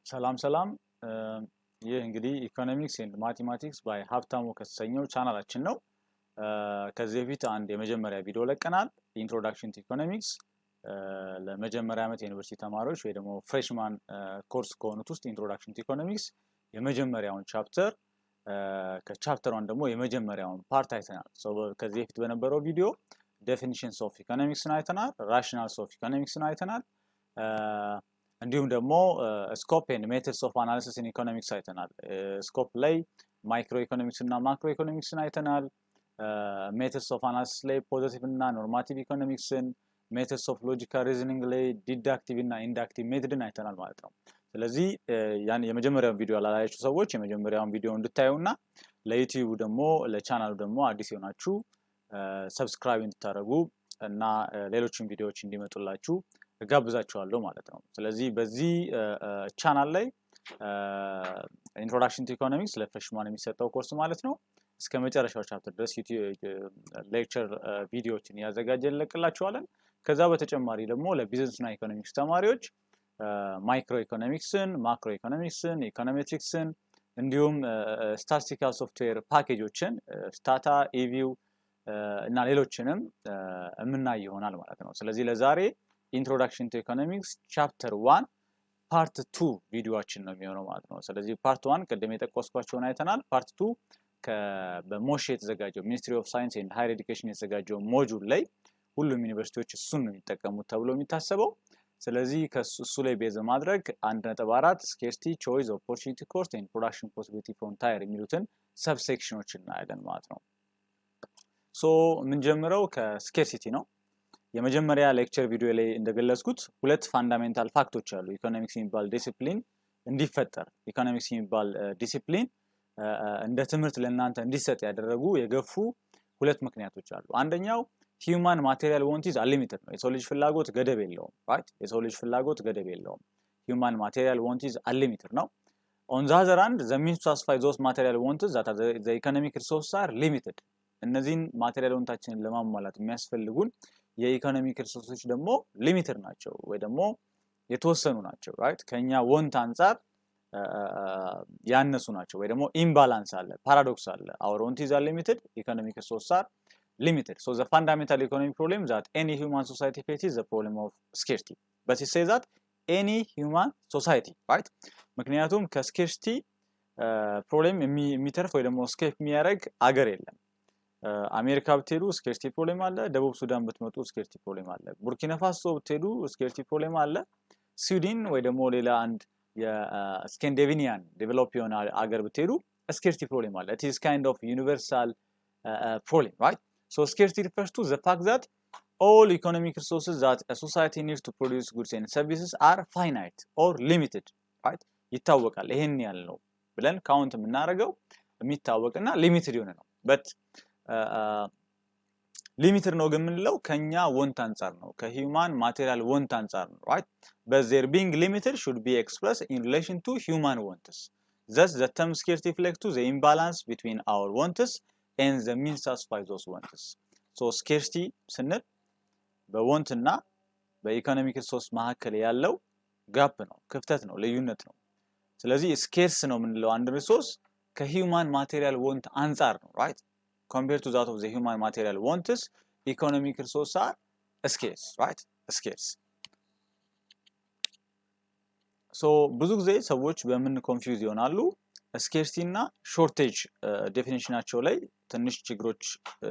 ሰላም ሰላም ይህ እንግዲህ ኢኮኖሚክስ ኤንድ ማቴማቲክስ ባይ ሀብታሙ ከተሰኘው ቻናላችን ነው። ከዚህ በፊት አንድ የመጀመሪያ ቪዲዮ ለቀናል። ኢንትሮዳክሽን ቱ ኢኮኖሚክስ ለመጀመሪያ ዓመት የዩኒቨርሲቲ ተማሪዎች ወይ ደግሞ ፍሬሽማን ኮርስ ከሆኑት ውስጥ ኢንትሮዳክሽን ቱ ኢኮኖሚክስ የመጀመሪያውን ቻፕተር ከቻፕተር 1 ደግሞ የመጀመሪያውን ፓርት አይተናል። ከዚህ በፊት በነበረው ቪዲዮ ዴፊኒሽንስ ኦፍ ኢኮኖሚክስን አይተናል፣ ራሽናልስ ኦፍ ኢኮኖሚክስን አይተናል። እንዲሁም ደግሞ ስኮፕ ኤንድ ሜተድስ ኦፍ አናሊሲስ ኢን ኢኮኖሚክስ አይተናል። ስኮፕ ላይ ማይክሮ ኢኮኖሚክስ እና ማክሮ ኢኮኖሚክስን አይተናል። ሜተድስ ኦፍ አናሊሲስ ላይ ፖዚቲቭ እና ኖርማቲቭ ኢኮኖሚክስን፣ ሜተድስ ኦፍ ሎጂካል ሪዝኒንግ ላይ ዲዳክቲቭ እና ኢንዳክቲቭ ሜተድን አይተናል ማለት ነው። ስለዚህ ያን የመጀመሪያውን ቪዲዮ ያላያችሁ ሰዎች የመጀመሪያውን ቪዲዮ እንድታዩና ለዩቲዩብ ደግሞ ለቻናሉ ደግሞ አዲስ የሆናችሁ ሰብስክራይብ እንድታደርጉ እና ሌሎችን ቪዲዮዎች እንዲመጡላችሁ እጋብዛችኋለሁ ማለት ነው። ስለዚህ በዚህ ቻናል ላይ ኢንትሮዳክሽን ቱ ኢኮኖሚክስ ለፍሬሽማን የሚሰጠው ኮርስ ማለት ነው እስከ መጨረሻው ቻፕተር ድረስ ሌክቸር ቪዲዮዎችን እያዘጋጀን እንለቅላችኋለን። ከዛ በተጨማሪ ደግሞ ለቢዝነስ እና ኢኮኖሚክስ ተማሪዎች ማይክሮ ኢኮኖሚክስን፣ ማክሮ ኢኮኖሚክስን፣ ኢኮኖሜትሪክስን እንዲሁም ስታቲስቲካል ሶፍትዌር ፓኬጆችን ስታታ፣ ኢቪው እና ሌሎችንም የምናይ ይሆናል ማለት ነው። ስለዚህ ለዛሬ ኢንትሮዳክሽን ቱ ኢኮኖሚክስ ቻፕተር 1 ፓርት 2 ቪዲዮአችን ነው የሚሆነው ማለት ነው። ስለዚህ ፓርት 1 ቅድም የጠቀስኳቸውን አይተናል። ፓርት 2 በሞሽ የተዘጋጀው ሚኒስትሪ ኦፍ ሳይንስ ኤንድ ሃየር ኤዱኬሽን የተዘጋጀው ሞጁል ላይ ሁሉም ዩኒቨርሲቲዎች እሱን ነው የሚጠቀሙት ተብሎ የሚታሰበው። ስለዚህ ከሱ ላይ ቤዝ ማድረግ 1.4 ስኬርሲቲ፣ ቾይስ፣ ኦፖርቹኒቲ ኮስት ኤንድ ፕሮዳክሽን ፖሲቢሊቲ ፍሮም ታየር የሚሉትን ሰብሴክሽኖች እናያለን ማለት ነው። የምንጀምረው ከስኬርሲቲ ነው። የመጀመሪያ ሌክቸር ቪዲዮ ላይ እንደገለጽኩት ሁለት ፋንዳሜንታል ፋክቶች አሉ። ኢኮኖሚክስ የሚባል ዲሲፕሊን እንዲፈጠር ኢኮኖሚክስ የሚባል ዲሲፕሊን እንደ ትምህርት ለእናንተ እንዲሰጥ ያደረጉ የገፉ ሁለት ምክንያቶች አሉ። አንደኛው ሂውማን ማቴሪያል ዋንት ኢዝ አንሊሚትድ ነው። የሰው ልጅ ፍላጎት ገደብ የለውም። ራይት? የሰው ልጅ ፍላጎት ገደብ የለውም። ሂውማን ማቴሪያል ዋንት ኢዝ አንሊሚትድ ነው። ኦን ዘ አዘር ሃንድ ዘ ሚንስ ቱ ሳቲስፋይ ዞስ ማቴሪያል ዋንትስ ዛት አር ዘ ኢኮኖሚክ ሪሶርስ አር ሊሚትድ። እነዚህን ማቴሪያል ዋንታችንን ለማሟላት የሚያስፈልጉን የኢኮኖሚክ ሪሶርሶች ደግሞ ሊሚትድ ናቸው ወይ ደግሞ የተወሰኑ ናቸው። ራይት? ከኛ ወንት አንፃር ያነሱ ናቸው ወይ ደግሞ ኢምባላንስ አለ፣ ፓራዶክስ አለ። our want is unlimited, economic resources are limited. So the fundamental economic problem that any human society faces is the problem of scarcity. But it says that any human society, right? ምክንያቱም ከስኬርሲቲ ፕሮብሌም የሚተርፍ ወይ ደግሞ ስኬፕ የሚያደርግ አገር የለም። አሜሪካ ብትሄዱ ስኬርሲቲ ፕሮብሌም አለ። ደቡብ ሱዳን ብትመጡ ስኬርሲቲ ፕሮብሌም አለ። ቡርኪና ፋሶ ብትሄዱ ስኬርሲቲ ፕሮብሌም አለ። ስዊድን ወይ ደግሞ ሌላ አንድ የስካንዲኔቪያን ዴቨሎፕ የሆነ አገር ብትሄዱ ስኬርሲቲ ፕሮብሌም አለ። it is kind of universal problem, right? So scarcity refers to the fact that all economic resources that a society needs to produce goods and services are finite or limited, right? ይታወቃል። ይሄን ያህል ነው ብለን ካውንት የምናደርገው የሚታወቅና ሊሚትድ የሆነ ነው። but ሊሚትድ ነው ግን የምንለው ከኛ ወንት አንፃር ነው፣ ከሂውማን ማቴሪያል ወንት አንፃር ነው። right? but their being limited should be expressed in relation to human wants. Thus the term scarcity reflects to the imbalance between our wants and the means to satisfy those wants. So scarcity ስንል በወንት እና በኢኮኖሚክ ሪሶርስ መካከል ያለው ጋፕ ነው፣ ክፍተት ነው፣ ልዩነት ነው። ስለዚህ ስኬርስ ነው የምንለው አንድ ሪሶርስ ከሂውማን ማቴሪያል ወንት አንፃር ነው። right? compared to that of the human material wants, economic resources are scarce, right? Scarce. So ብዙ ጊዜ ሰዎች በምን ኮንፊውዝ ይሆናሉ? ስኬርሲቲ እና ሾርቴጅ ዴፊኒሽናቸው ላይ ትንሽ ችግሮች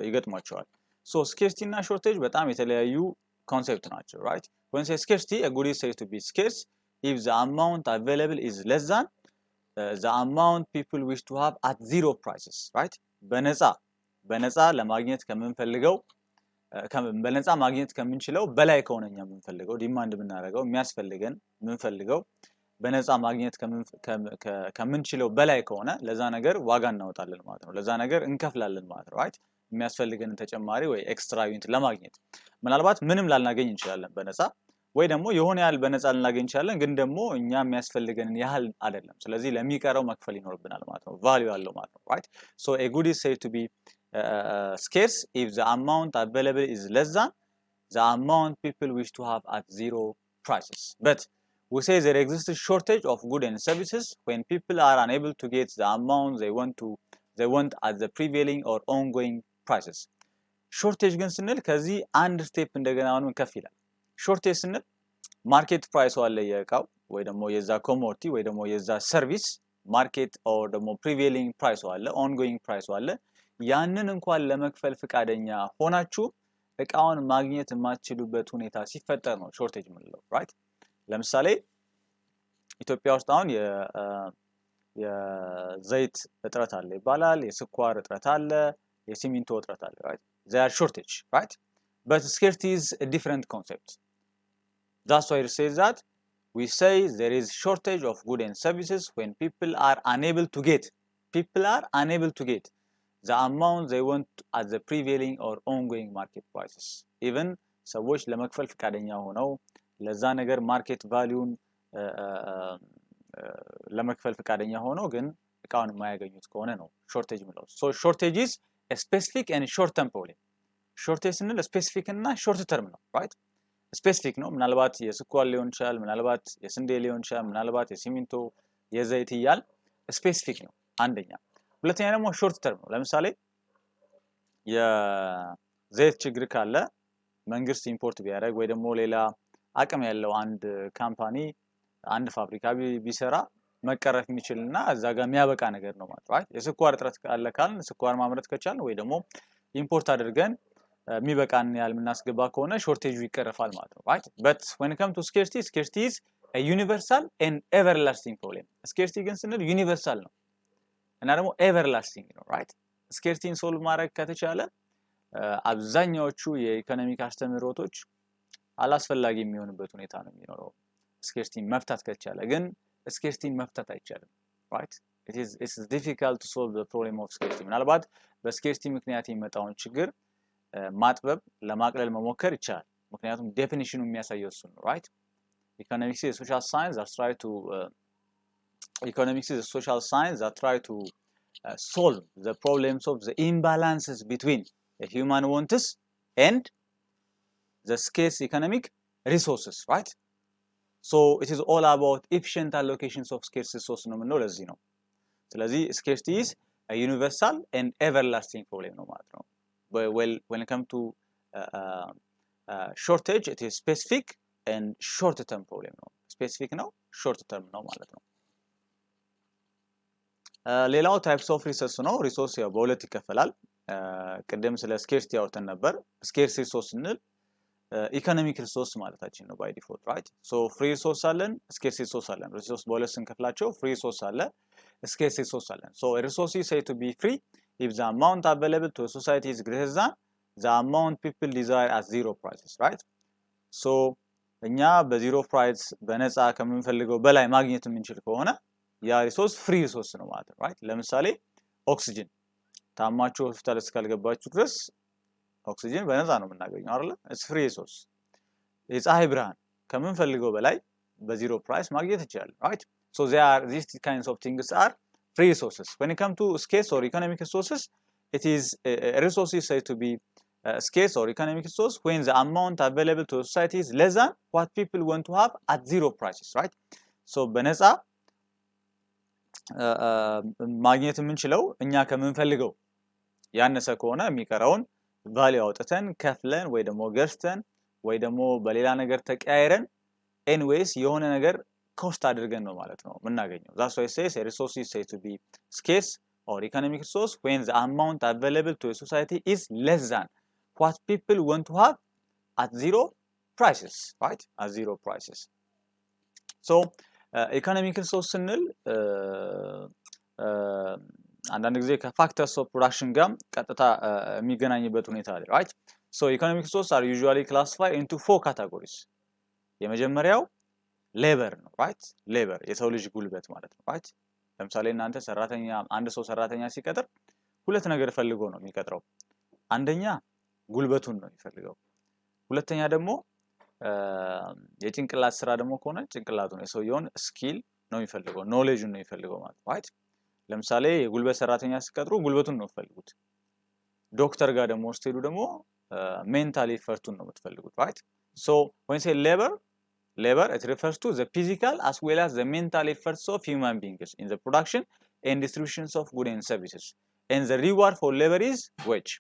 ይገጥሟቸዋል። ሶ ስኬርሲቲ እና ሾርቴጅ በጣም የተለያዩ ኮንሴፕት ናቸው። right? when say scarcity, a good is said to be scarce if the amount available is less than the amount people wish to have at zero prices, right? በነፃ ለማግኘት ከምንፈልገው በነፃ ማግኘት ከምንችለው በላይ ከሆነኛ የምንፈልገው ዲማንድ የምናደርገው የሚያስፈልገን የምንፈልገው በነፃ ማግኘት ከምንችለው በላይ ከሆነ ለዛ ነገር ዋጋ እናወጣለን ማለት ነው። ለዛ ነገር እንከፍላለን ማለት ነው። right? የሚያስፈልገን ተጨማሪ ወይ ኤክስትራ ዩኒት ለማግኘት ምናልባት ምንም ላልናገኝ እንችላለን በነፃ ወይ ደግሞ የሆነ ያህል በነፃ ልናገኝ እንችላለን፣ ግን ደግሞ እኛ የሚያስፈልገንን ያህል አይደለም። ስለዚህ ለሚቀረው መክፈል ይኖርብናል ማለት ነው። ቫልዩ አለው ማለት ነው። right? So a good is said to be scarce if the amount available is less than the amount people wish to have at zero prices. But we say there exists a shortage of goods and services when people are unable to get the amount they want at the prevailing or ongoing prices. shortage ግን ስንል ከዚህ አንድ ስቴፕ እንደገና አሁንም ከፍ ይላል። shortage ስንል ማርኬት ፕራይስ አለ የእቃው ወይ ደግሞ የዛ ኮሞዲቲ ወይ ደግሞ የዛ ሰርቪስ ማርኬት ኦር ደግሞ prevailing ፕራይስ አለ ongoing ፕራይስ አለ ያንን እንኳን ለመክፈል ፍቃደኛ ሆናችሁ እቃውን ማግኘት የማትችሉበት ሁኔታ ሲፈጠር ነው shortage የምንለው right? ለምሳሌ ኢትዮጵያ ውስጥ አሁን የዘይት እጥረት አለ ይባላል የስኳር እጥረት አለ የሲሚንቶ እጥረት አለ right they are shortage right but scarcity is a different concept that's why it says that we say there is shortage of goods and services when people are unable to get the amount they want at the prevailing or ongoing market prices even ሰዎች ለመክፈል ፍቃደኛ ሆነው ለዛ ነገር ማርኬት ቫልዩን ለመክፈል ፍቃደኛ ሆኖ ግን እቃውን የማያገኙት ከሆነ ነው shortage ምለው so shortage is a specific and short term problem shortage ስንል specific እና short term ነው right specific ነው ምናልባት የስኳር ሊሆን ይችላል ምናልባት የስንዴ ሊሆን ይችላል ምናልባት የሲሚንቶ የዘይት ይያል specific ነው አንደኛ ሁለተኛ ደግሞ short term ነው ለምሳሌ የዘይት ችግር ካለ መንግስት ኢምፖርት ቢያደርግ ወይ ደግሞ ሌላ አቅም ያለው አንድ ካምፓኒ አንድ ፋብሪካ ቢሰራ መቀረፍ የሚችልና እዛ ጋር የሚያበቃ ነገር ነው ማለት right የስኳር እጥረት ካለ ካልን ስኳር ማምረት ከቻልን ወይ ደግሞ ኢምፖርት አድርገን የሚበቃን ያህል የምናስገባ ከሆነ ሾርቴጁ ይቀርፋል ማለት ነው right but when it comes to scarcity is a universal and everlasting problem scarcity ግን ስንል ዩኒቨርሳል ነው እና ደግሞ everlasting ነው right scarcity-ን ሶልቭ ማድረግ ከተቻለ አብዛኛዎቹ የኢኮኖሚክ አስተምህሮቶች አላስፈላጊ የሚሆንበት ሁኔታ ነው የሚኖረው scarcity መፍታት ከተቻለ ግን scarcity መፍታት አይቻልም right it's difficult to solve the problem of scarcity ምናልባት በscarcity ምክንያት የሚመጣውን ችግር ማጥበብ ለማቅለል መሞከር ይቻላል ምክንያቱም ዴፊኒሽኑ የሚያሳየው እሱ ነው right economics is a social science that try to solve the problems of the imbalances between the human wants and the scarce economic resources right so it is all about efficient allocations of scarce resources ነው ምንለው ለዚህ ነው ስለዚህ scarcity is a universal and everlasting problem ነው ማለት ነው well when it comes to shortage it is specific and short term problem ነው specific ነው short term ነው ማለት ነው ሌላው types of resource ነው resource ያው በሁለት ይከፈላል ቀደም ስለ scarcity አውርተን ነበር scarce resource ስንል ኢኮኖሚክ ሪሶርስ ማለታችን ነው by default right so free resource አለን scarce resource አለን resource በሁለት ስንከፍላቸው free resource አለ scarce resource አለን so a resource is said to be free if the amount available to a society is greater than the amount people desire at zero prices right so እኛ በዜሮ ፕራይስ በነፃ ከምንፈልገው በላይ ማግኘት የምንችል ከሆነ ያ ሪሶርስ ፍሪ ሪሶርስ ነው ማለት ነው right ለምሳሌ ኦክሲጅን ታማችሁ ሆስፒታል እስካልገባችሁ ድረስ ኦክሲጅን በነፃ ነው የምናገኘው አይደል it's free resource የፀሐይ ብርሃን ከምንፈልገው በላይ በዜሮ ፕራይስ ማግኘት እንችላለን right so these kinds of things are free resources when it comes to scarce or economic resources it is a resource is said to be scarce or economic resource when the amount available to society is less than what people want to have at zero prices right so በነፃ ማግኘት የምንችለው እኛ ከምንፈልገው ያነሰ ከሆነ የሚቀረውን ቫልዩ አውጥተን ከፍለን ወይ ደግሞ ገዝተን ወይ ደግሞ በሌላ ነገር ተቀያይረን anyways የሆነ ነገር ኮስት አድርገን ነው ማለት ነው የምናገኘው that's why it says a resource is said to be scarce or economic resource when the amount available to a society is less than what people want to have at zero prices right at zero prices so economic resource ስንል አንዳንድ ጊዜ ከፋክተርስ ኦፍ ፕሮዳክሽን ጋር ቀጥታ የሚገናኝበት ሁኔታ አለ right so economic resources are usually classified into four categories የመጀመሪያው ሌበር ነው right ሌበር የሰው ልጅ ጉልበት ማለት ነው right ለምሳሌ እናንተ ሰራተኛ አንድ ሰው ሰራተኛ ሲቀጥር ሁለት ነገር ፈልጎ ነው የሚቀጥረው አንደኛ ጉልበቱን ነው የሚፈልገው ሁለተኛ ደግሞ የጭንቅላት ስራ ደግሞ ከሆነ ጭንቅላቱን የሰውየውን ስኪል ነው የሚፈልገው ኖሌጁን ነው የሚፈልገው ማለት right ለምሳሌ የጉልበት ሰራተኛ ሲቀጥሩ ጉልበቱን ነው ፈልጉት ዶክተር ጋር ደግሞ ስትሄዱ ደግሞ ሜንታሊ ፈርቱን ነው የምትፈልጉት right so when you say labor labor, it refers to the physical as well as the mental efforts of human beings in the production and distributions of goods and services. And the reward for labor is wage.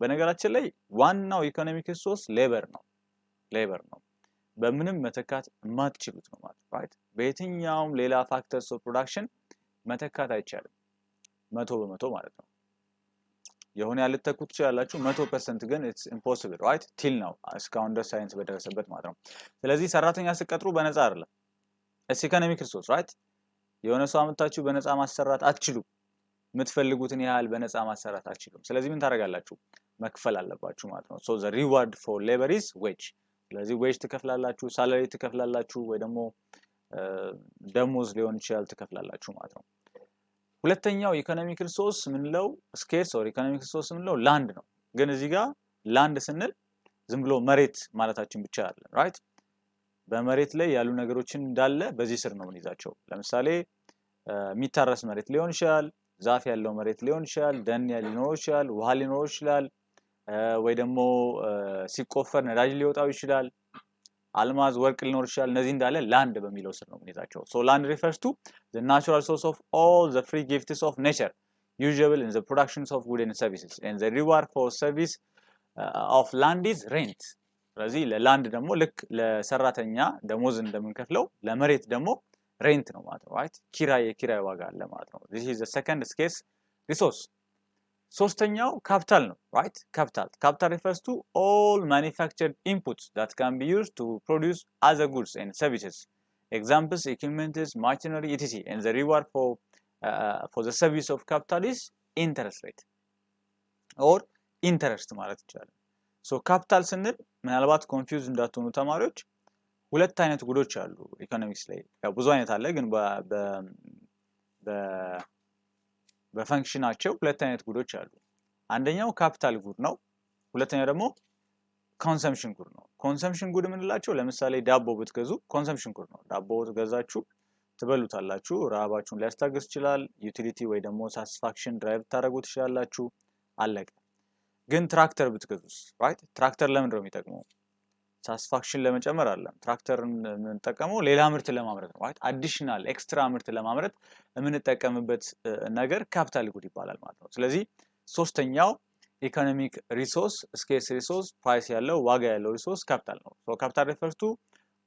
በነገራችን ላይ ዋናው ኢኮኖሚክ ሪሶርስ ሌበር ነው። በምንም መተካት የማትችሉት ነው ማለት right? በየትኛውም ሌላ ፋክተርስ ኦፍ ፕሮዳክሽን መተካት አይቻልም 100% ማለት ነው። የሆነ ያልተኩት ይችላልላችሁ 100% ግን it's impossible right? till now እስካሁን ድረስ ሳይንስ በደረሰበት ማለት ነው። ስለዚህ ሰራተኛ ሲቀጥሩ በነፃ አይደለም it's economic resource right? የሆነ ሰው አመጣችሁ በነፃ ማሰራት አትችሉም። የምትፈልጉትን ያህል በነፃ ማሰራት አትችሉም። ስለዚህ ምን ታደርጋላችሁ? መክፈል አለባችሁ ማለት ነው። so the reward for labor is wage. ስለዚህ ዌጅ ትከፍላላችሁ፣ ሳላሪ ትከፍላላችሁ ወይ ደግሞ ደሞዝ ሊሆን ይችላል ትከፍላላችሁ ማለት ነው። ሁለተኛው ኢኮኖሚክ ሪሶርስ ምንለው ስኬርስ ኦር ኢኮኖሚክ ሪሶርስ ምንለው ላንድ ነው። ግን እዚህ ጋር ላንድ ስንል ዝም ብሎ መሬት ማለታችን ብቻ አይደለም ራይት? በመሬት ላይ ያሉ ነገሮችን እንዳለ በዚህ ስር ነው የምንይዛቸው። ለምሳሌ የሚታረስ መሬት ሊሆን ይችላል፣ ዛፍ ያለው መሬት ሊሆን ይችላል፣ ደን ሊኖር ይችላል፣ ውሃ ሊኖር ይችላል፣ ወይ ደግሞ ሲቆፈር ነዳጅ ሊወጣው ይችላል፣ አልማዝ ወርቅ ሊኖር ይችላል። እነዚህ እንዳለ ላንድ በሚለው ስር ነው የምንይዛቸው። so land refers to the natural source of all the free gifts of nature usually in the productions of goods and services and the reward for service of land is rent. ስለዚህ ለላንድ ደግሞ ልክ ለሰራተኛ ደሞዝ እንደምንከፍለው ለመሬት ደግሞ ሬንት ነው ማለት ነው right? የኪራይ ዋጋ አለ ማለት ነው። this is the second scarce resource. ሶስተኛው ካፒታል ነው right? capital refers to all manufactured inputs that can be used to produce other goods and services. Examples equipment, machinery, etc. and the reward for the service of capital is interest rate or interest ማለት ይቻላል። so capital ስንል ምናልባት ኮንፊውዝ እንዳትሆኑ ተማሪዎች ሁለት አይነት ጉዶች አሉ ኢኮኖሚክስ ላይ። ያው ብዙ አይነት አለ ግን በፈንክሽናቸው ሁለት አይነት ጉዶች አሉ። አንደኛው ካፒታል ጉድ ነው፣ ሁለተኛው ደግሞ ኮንሰምፕሽን ጉድ ነው። ኮንሰምፕሽን ጉድ የምንላቸው ለምሳሌ ዳቦ ብትገዙ ኮንሰምፕሽን ጉድ ነው። ዳቦ ገዛችሁ ትበሉታላችሁ፣ ረሃባችሁን ሊያስታግስ ይችላል። ዩቲሊቲ ወይ ደግሞ ሳቲስፋክሽን ድራይቭ ታደርጉ ትችላላችሁ፣ አለቀ። ግን ትራክተር ብትገዙስ ራይት? ትራክተር ለምንድን ነው የሚጠቅመው? ሳቲስፋክሽን ለመጨመር አይደለም። ትራክተርን የምንጠቀመው ሌላ ምርት ለማምረት ነው right? አዲሽናል ኤክስትራ ምርት ለማምረት የምንጠቀምበት ነገር ካፒታል ጉድ ይባላል ማለት ነው። ስለዚህ ሶስተኛው ኢኮኖሚክ ሪሶርስ ስኬርስ ሪሶርስ ፕራይስ ያለው ዋጋ ያለው ሪሶርስ ካፒታል ነው። so capital refers to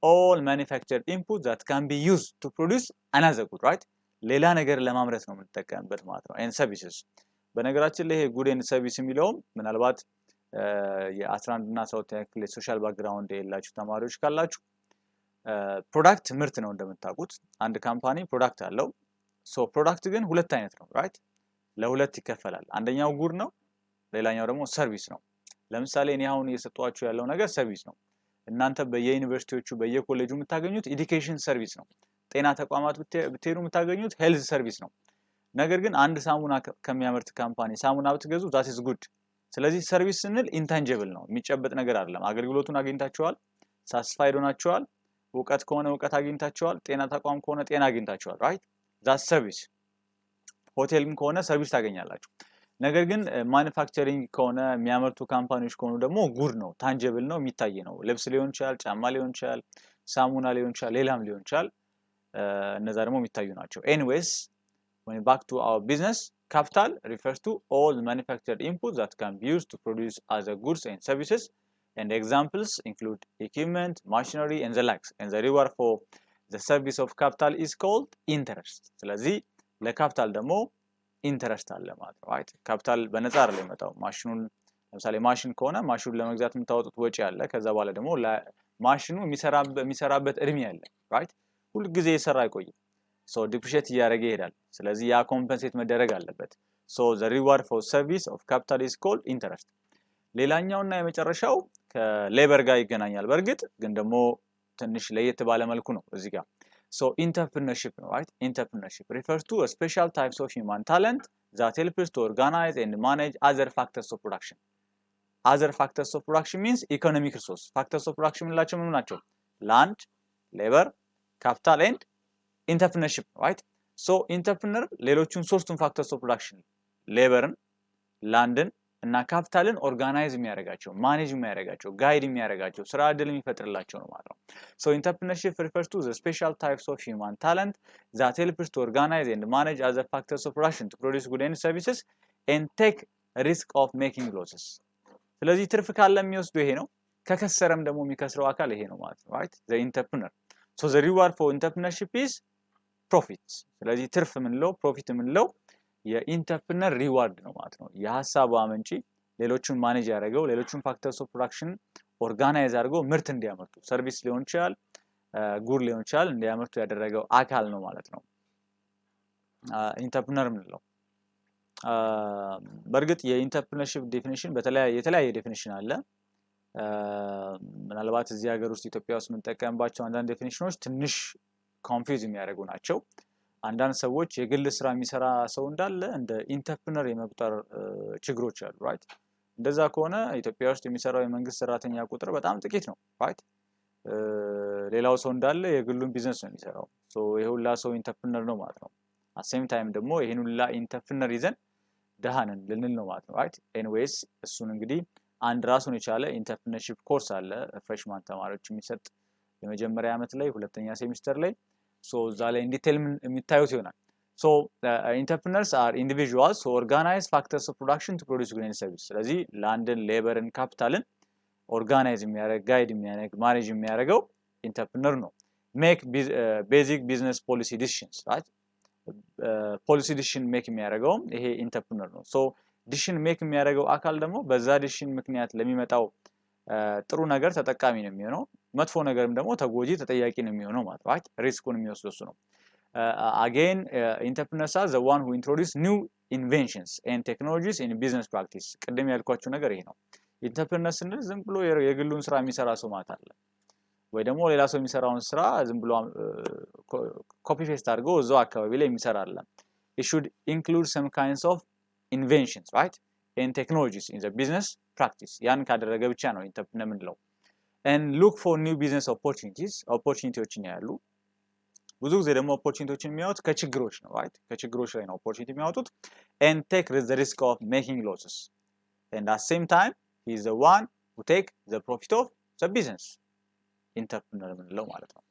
all manufactured inputs that can be used to produce another good right? ሌላ ነገር ለማምረት ነው የምንጠቀምበት ማለት ነው። and services በነገራችን ላይ ይሄ ጉድ and service የሚለውም ምናልባት የ11 እና 12ኛ ክፍል ሶሻል ባክግራውንድ የላችሁ ተማሪዎች ካላችሁ ፕሮዳክት ምርት ነው እንደምታውቁት። አንድ ካምፓኒ ፕሮዳክት አለው። ሶ ፕሮዳክት ግን ሁለት አይነት ነው ራይት? ለሁለት ይከፈላል። አንደኛው ጉድ ነው፣ ሌላኛው ደግሞ ሰርቪስ ነው። ለምሳሌ እኔ አሁን እየሰጧችሁ ያለው ነገር ሰርቪስ ነው። እናንተ በየዩኒቨርሲቲዎቹ በየኮሌጁ የምታገኙት ኤዱኬሽን ሰርቪስ ነው። ጤና ተቋማት ብትሄዱ የምታገኙት ሄልዝ ሰርቪስ ነው። ነገር ግን አንድ ሳሙና ከሚያመርት ካምፓኒ ሳሙና ብትገዙ that is good። ስለዚህ ሰርቪስ ስንል ኢንታንጂብል ነው፣ የሚጨበጥ ነገር አይደለም። አገልግሎቱን አግኝታችኋል፣ ሳቲስፋይድ ሆናችኋል። እውቀት ከሆነ እውቀት አግኝታችኋል፣ ጤና ተቋም ከሆነ ጤና አግኝታችኋል ራይት? ዛት ሰርቪስ። ሆቴልም ከሆነ ሰርቪስ ታገኛላችሁ። ነገር ግን ማኑፋክቸሪንግ ከሆነ የሚያመርቱ ካምፓኒዎች ከሆኑ ደግሞ ጉድ ነው፣ ታንጂብል ነው፣ የሚታይ ነው። ልብስ ሊሆን ይችላል፣ ጫማ ሊሆን ይችላል፣ ሳሙና ሊሆን ይችላል፣ ሌላም ሊሆን ይችላል። እነዛ ደግሞ የሚታዩ ናቸው። ኤኒዌይስ when back to our business, capital refers to all manufactured inputs that can be used to produce other goods and services, and examples include equipment, machinery and the likes, and the reward for the service of capital is called interest. ስለዚህ ለካፒታል ደግሞ ኢንተረስት አለ ማለት ነው right? ካፒታል በነፃ አይደለም የሚመጣው። ማሽኑን ለምሳሌ ማሽን ከሆነ ማሽኑን ለመግዛት የምታወጡት ወጪ አለ። ከዛ በኋላ ደግሞ ማሽኑ የሚሰራበት እድሜ አለ right? ሁሉ ጊዜ ይሰራ አይቆይም። so depreciate እያደረገ ይሄዳል። ስለዚህ ያ ኮምፐንሴት መደረግ አለበት። so the reward for service of capital is called interest. ሌላኛውና የመጨረሻው ከሌበር ጋር ይገናኛል። በእርግጥ ግን ደግሞ ትንሽ ለየት ባለ መልኩ ነው እዚህ ጋር። so entrepreneurship ነው right? Entrepreneurship refers to a special types of human talent that helps to organize and manage other factors of production. other factors of production means economic resource. factors of production ምንላቸው ምን ናቸው? land, labor, capital and entrepreneurship right? so entrepreneur ሌሎቹን ሶስቱን ፋክተርስ ኦፍ ፕሮዳክሽን ሌበርን፣ ላንድን እና ካፒታልን ኦርጋናይዝ የሚያደርጋቸው ማኔጅ የሚያደርጋቸው ጋይድ የሚያደርጋቸው ስራ ዕድል የሚፈጥርላቸው ነው ማለት ነው። So entrepreneurship refers to the special types of human talent that helps to organize and manage other factors of production to produce goods and services and take risk of making losses. ስለዚህ ትርፍ ካለ የሚወስዱ ይሄ ነው፣ ከከሰረም ደግሞ የሚከስረው አካል ይሄ ነው ማለት ነው። right the entrepreneur. So the reward for entrepreneurship is profit. ስለዚህ ትርፍ ምንለው ፕሮፊት ምንለው የኢንተርፕረነር ሪዋርድ ነው ማለት ነው። የሐሳቡ አመንጪ ሌሎችን ማኔጅ ያደርገው ሌሎችን ፋክተርስ ኦፍ ፕሮዳክሽን ኦርጋናይዝ አድርገው ምርት እንዲያመርቱ ሰርቪስ ሊሆን ይችላል ጉድ ሊሆን ይችላል እንዲያመርቱ ያደረገው አካል ነው ማለት ነው ኢንተርፕረነር ምንለው። በእርግጥ የኢንተርፕረነርሺፕ ዴፊኒሽን የተለያየ ዴፊኒሽን አለ። ምናልባት እዚህ ሀገር ውስጥ ኢትዮጵያ ውስጥ የምንጠቀምባቸው አንዳንድ ዴፊኒሽኖች ትንሽ ኮንፊውዝ የሚያደርጉ ናቸው። አንዳንድ ሰዎች የግል ስራ የሚሰራ ሰው እንዳለ እንደ ኢንተርፕረነር የመቁጠር ችግሮች አሉ ራይት። እንደዛ ከሆነ ኢትዮጵያ ውስጥ የሚሰራው የመንግስት ሰራተኛ ቁጥር በጣም ጥቂት ነው ራይት። ሌላው ሰው እንዳለ የግሉን ቢዝነስ ነው የሚሰራው። ሶ ይሄ ሁላ ሰው ኢንተርፕረነር ነው ማለት ነው። አት ሴም ታይም ደግሞ ይሄን ሁላ ኢንተርፕረነር ይዘን ደሃንን ልንል ነው ማለት ነው ራይት። ኤኒዌይስ እሱን እንግዲህ አንድ ራሱን የቻለ ኢንተርፕረነርሺፕ ኮርስ አለ ፍሬሽማን ተማሪዎች የሚሰጥ የመጀመሪያ ዓመት ላይ ሁለተኛ ሴሚስተር ላይ so እዛ ላይ ዲቴል የሚታዩት ይሆናል። so entrepreneurs are individuals who organize factors of production to produce goods and services. ስለዚህ ላንድን ሌበርን ካፒታልን ኦርጋናይዝ የሚያደርግ ጋይድ የሚያደርግ ማኔጅ የሚያደርገው ኢንተርፕረነር ነው። make basic business policy decisions right ፖሊሲ ዲሲሽን ሜክ የሚያደርገው ይሄ ኢንተርፕረነር ነው። so ዲሲሽን ሜክ የሚያደርገው አካል ደግሞ በዛ ዲሲሽን ምክንያት ለሚመጣው ጥሩ ነገር ተጠቃሚ ነው የሚሆነው፣ መጥፎ ነገርም ደግሞ ተጎጂ ተጠያቂ ነው የሚሆነው ማለት right ሪስኩን የሚወስደው እሱ ነው። again entrepreneurs are the one who introduce new inventions and technologies in business practice. ቅድም ያልኳችሁ ነገር ይሄ ነው። ኢንተርፕረነር ስንል ዝም ብሎ የግሉን ስራ የሚሰራ ሰው ማለት አለ ወይ ደግሞ ሌላ ሰው የሚሰራውን ስራ ዝም ብሎ ኮፒ ፔስት አድርጎ እዛው አካባቢ ላይ የሚሰራ አለ። it should include some kinds of inventions right and technologies in the business practice. ያን ካደረገ ብቻ ነው ኢንተርፕረነር ምንለው። and look for new business opportunities ያሉ ብዙ ጊዜ ደግሞ ኦፖርቹኒቲዎችን የሚያወጡት ከችግሮች ነው right ከችግሮች ላይ ነው ኦፖርቹኒቲ የሚያወጡት and take the risk of making losses and at the same time he is the one who take the profit of the business ኢንተርፕረነር ምንለው ማለት ነው።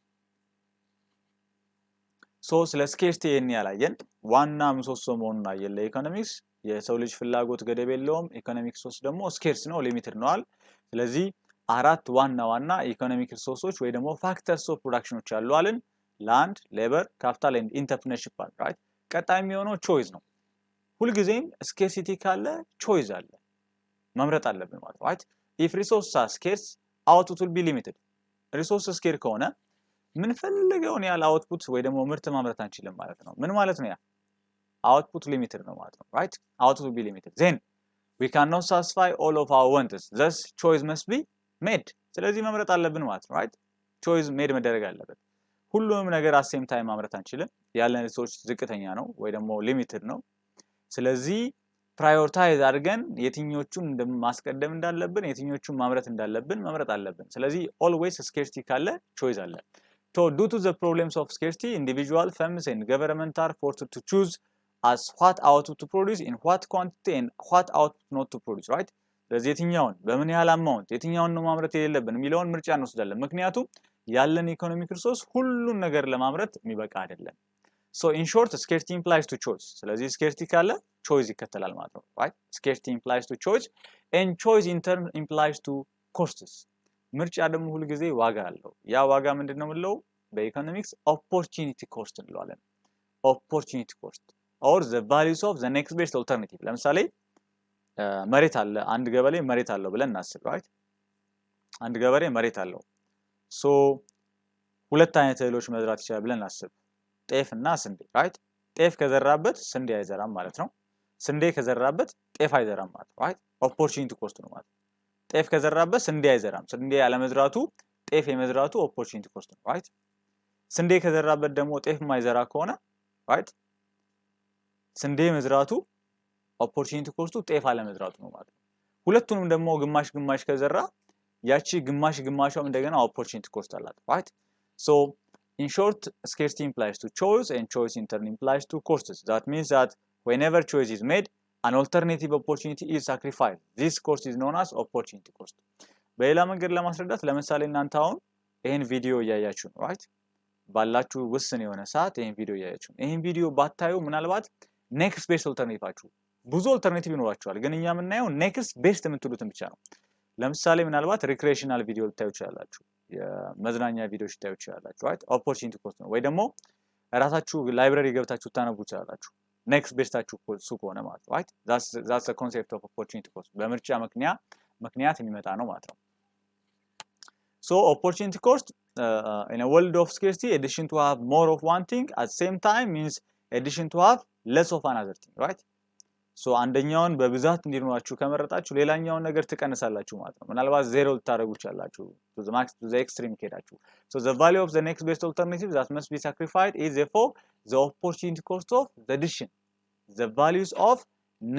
so ስለ ስኬርሲቲ ያላየን ዋና ምሰሶ መሆኑን አየን ለኢኮኖሚክስ የሰው ልጅ ፍላጎት ገደብ የለውም። ኢኮኖሚክ ሪሶርስ ደግሞ ስኬርስ ነው ሊሚትድ ነዋል። ስለዚህ አራት ዋና ኢኮኖሚክ ሪሶርሶች ወይ ደግሞ ፋክተርስ ኦፍ ፕሮዳክሽኖች አሉ አለን። ላንድ ሌበር ካፒታል ኤንድ ኢንተርፕረነርሺፕ አለ ራይት። ቀጣይ የሚሆነው ቾይስ ነው። ሁልጊዜም ስኬርሲቲ ካለ ቾይስ አለ መምረጥ አለብን ማለት ራይት። ኢፍ ሪሶርስ አር ስኬርስ አውትፑት ዊል ቢ ሊሚትድ። ሪሶርስ ስኬር ከሆነ ምን ፈልገውን ያህል አውትፑት ወይ ደግሞ ምርት ማምረት አንችልም ማለት ነው። ምን ማለት ነው ያ output limited ነው ማለት ነው right output will be limited then we cannot satisfy all of our wants thus choice must be made. ስለዚህ መምረጥ አለብን ማለት ነው right choice made መደረግ አለበት። ሁሉንም ነገር at same time ማምረት አንችልም ያለን ሪሶርስ ዝቅተኛ ነው ወይ ደግሞ ሊሚትድ ነው። ስለዚህ ፕራዮሪታይዝ አድርገን የትኞቹን ማስቀደም እንዳለብን የትኞቹን ማምረት እንዳለብን መምረጥ አለብን። ስለዚህ always scarcity ካለ choice አለ። so due to the problems of scarcity individual firms and government are forced to choose as what output to produce in what quantity and what output not to produce right. ስለዚህ የትኛውን በምን ያህል አማውንት የትኛውን ነው ማምረት የሌለብን የሚለውን ምርጫ እንወስዳለን። ምክንያቱም ያለን ኢኮኖሚክ ሪሶርስ ሁሉን ነገር ለማምረት የሚበቃ አይደለም። so in short scarcity implies to choice። ስለዚህ scarcity ካለ choice ይከተላል ማለት ነው right scarcity implies to choice and choice in turn implies to costs። ምርጫ ደግሞ ሁሉ ጊዜ ዋጋ አለው። ያ ዋጋ ምንድነው የምንለው በኢኮኖሚክስ opportunity cost እንለዋለን። opportunity cost or the values of the next best alternative። ለምሳሌ መሬት አለ አንድ ገበሬ መሬት አለው ብለን እናስብ right አንድ ገበሬ መሬት አለው so ሁለት አይነት እህሎች መዝራት ይችላል ብለን እናስብ ጤፍ እና ስንዴ right ጤፍ ከዘራበት ስንዴ አይዘራም ማለት ነው። ስንዴ ከዘራበት ጤፍ አይዘራም ማለት right opportunity cost ነው ማለት ጤፍ ከዘራበት ስንዴ አይዘራም ስንዴ ያለመዝራቱ ጤፍ የመዝራቱ opportunity cost ነው right ስንዴ ከዘራበት ደግሞ ጤፍ የማይዘራ ከሆነ right ስንዴ መዝራቱ ኦፖርቹኒቲ ኮስቱ ጤፍ አለመዝራቱ ነው ማለት ነው። ሁለቱንም ደግሞ ግማሽ ከዘራ ያቺ ግማሿም እንደገና ኦፖርቹኒቲ ኮስት አላት right so in short scarcity implies to choice and choice in turn implies to costs. that means that whenever choice is made an alternative opportunity is sacrificed. This cost is known as opportunity cost. በሌላ መንገድ ለማስረዳት ለምሳሌ እናንተ አሁን ይሄን ቪዲዮ እያያችሁ ነው right ባላችሁ ውስን የሆነ ሰዓት ይሄን ቪዲዮ እያያችሁ ይሄን ቪዲዮ ባታዩ ምናልባት next best alternative ብዙ ኦልተርኔቲቭ ይኖራችኋል ግን እኛ የምናየው next best የምትሉትን ብቻ ነው ለምሳሌ ምናልባት ሪክሬሽናል ቪዲዮ ልታዩ ይችላልላችሁ የመዝናኛ ቪዲዮዎች ልታዩ ይችላልላችሁ right opportunity cost ነው ወይ ደግሞ ራሳችሁ ላይብረሪ ገብታችሁ ታነቡ ይችላልላችሁ next best አችሁ ሱቅ ሆነ ማለት ነው right that's the concept of opportunity cost በምርጫ ምክንያት የሚመጣ ነው ማለት ነው so opportunity cost in a world of scarcity addition to have more of one thing at the same time means addition to have less of another thing right so አንደኛውን በብዛት እንዲኖራችሁ ከመረጣችሁ ሌላኛውን ነገር ትቀንሳላችሁ ማለት ነው ምናልባት ዜሮ ልታደርጉ ይችላልላችሁ to the max to the extreme ከሄዳችሁ so the value of the next best alternative that must be sacrificed is therefore the opportunity cost of the addition the values of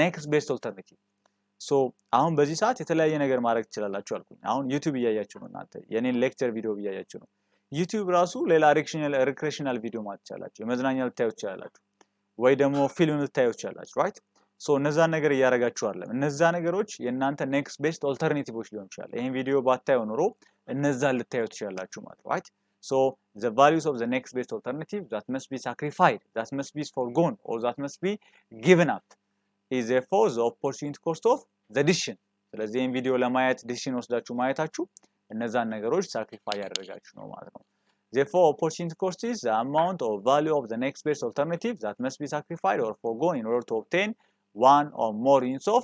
next best alternative so አሁን በዚህ ሰዓት የተለያየ ነገር ማድረግ ትችላላችሁ አልኩኝ አሁን YouTube እያያችሁ ነው እናንተ የኔን ሌክቸር ቪዲዮ እያያችሁ ነው YouTube ራሱ ሌላ ሪክሬሽናል ቪዲዮ ማለት ይችላልላችሁ የመዝናኛ ልታዩ ይችላልላችሁ ወይ ደግሞ ፊልም ልታዩ ይችላልላችሁ right so እነዛ ነገር እያረጋችሁ አይደለም እነዛ ነገሮች የእናንተ next best alternatives ሊሆን ይችላል ይሄን ቪዲዮ ባታዩ ኖሮ እነዛ ልታዩ ትችላላችሁ ማለት right so the values of the next best alternative that must be sacrificed that must be forgone or that must be given up is therefore the opportunity cost of the addition ስለዚህ ይሄን ቪዲዮ ለማየት ዲሲሽን ወስዳችሁ ማየታችሁ እነዛን ነገሮች ሳክሪፋይ ያደርጋችሁ ነው ማለት ነው therefore opportunity cost is the amount or value of the next best alternative that must be sacrificed or forgone in order to obtain one or more units of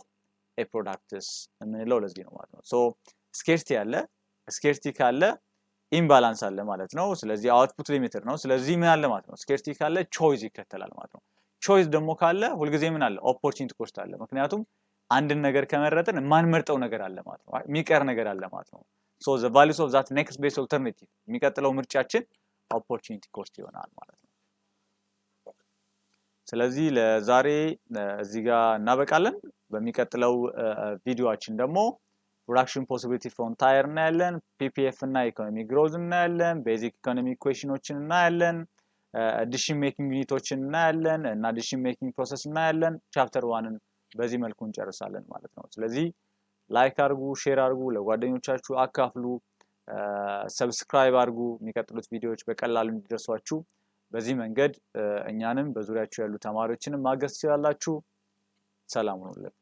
a product እንለው ለዚህ ነው ማለት ነው so scarcity አለ scarcity ካለ imbalance አለ ማለት ነው ስለዚህ output limiter ነው ስለዚህ ምን አለ ማለት ነው scarcity ካለ choice ይከተላል ማለት ነው choice ደግሞ ካለ ሁሉ ጊዜ ምን አለ opportunity cost አለ ምክንያቱም አንድን ነገር ከመረጥን ማንመርጠው ነገር አለ ማለት ነው የሚቀር ነገር አለ ማለት ነው so the values of that next best alternative የሚቀጥለው ምርጫችን opportunity cost ይሆናል ማለት ነው ስለዚህ ለዛሬ እዚህ ጋር እናበቃለን በሚቀጥለው ቪዲዮአችን ደግሞ production possibility frontier እናያለን PPF እና economic growth እናያለን basic economic equationዎችን እናያለን addition making unitዎችን እናያለን እና addition making process እናያለን chapter 1ን በዚህ መልኩ እንጨርሳለን ማለት ነው ስለዚህ ላይክ አድርጉ ሼር አድርጉ ለጓደኞቻችሁ አካፍሉ ሰብስክራይብ አድርጉ የሚቀጥሉት ቪዲዮዎች በቀላሉ እንዲደርሷችሁ በዚህ መንገድ እኛንም በዙሪያችሁ ያሉ ተማሪዎችንም ማገዝ ትችላላችሁ ሰላም ሁኑልን